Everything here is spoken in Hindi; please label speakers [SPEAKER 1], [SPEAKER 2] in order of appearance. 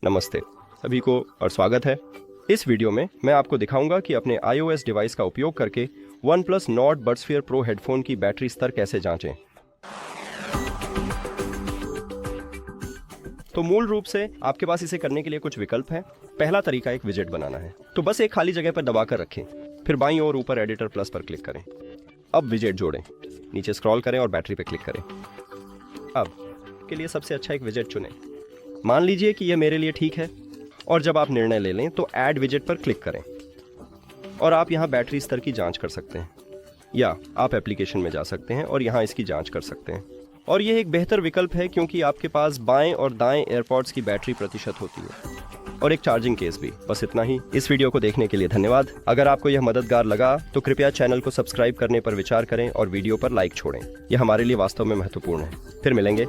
[SPEAKER 1] नमस्ते सभी को और स्वागत है। इस वीडियो में मैं आपको दिखाऊंगा कि अपने iOS डिवाइस का उपयोग करके OnePlus Nord Buds Sphere Pro headphone की बैटरी स्तर कैसे जांचें। तो मूल रूप से आपके पास इसे करने के लिए कुछ विकल्प हैं। पहला तरीका एक विजेट बनाना है, तो बस एक खाली जगह पर दबाकर रखें, फिर बाईं ओर ऊपर एडिटर प्लस पर क्लिक करें। अब विजेट जोड़ें, नीचे स्क्रॉल करें और बैटरी पर क्लिक करें। अब के लिए सबसे अच्छा एक विजेट चुनें। मान लीजिए कि यह मेरे लिए ठीक है, और जब आप निर्णय ले लें तो ऐड विजेट पर क्लिक करें और आप यहां बैटरी स्तर की जांच कर सकते हैं, या आप एप्लीकेशन में जा सकते हैं और यहां इसकी जांच कर सकते हैं। और यह एक बेहतर विकल्प है क्योंकि आपके पास बाएं और दाएं एयरपॉड्स की बैटरी प्रतिशत होती है और एक चार्जिंग केस भी। बस इतना ही। इस वीडियो को देखने के लिए धन्यवाद। अगर आपको यह मददगार लगा तो कृपया चैनल को सब्सक्राइब करने पर विचार करें और वीडियो पर लाइक छोड़ें। यह हमारे लिए वास्तव में महत्वपूर्ण है। फिर मिलेंगे।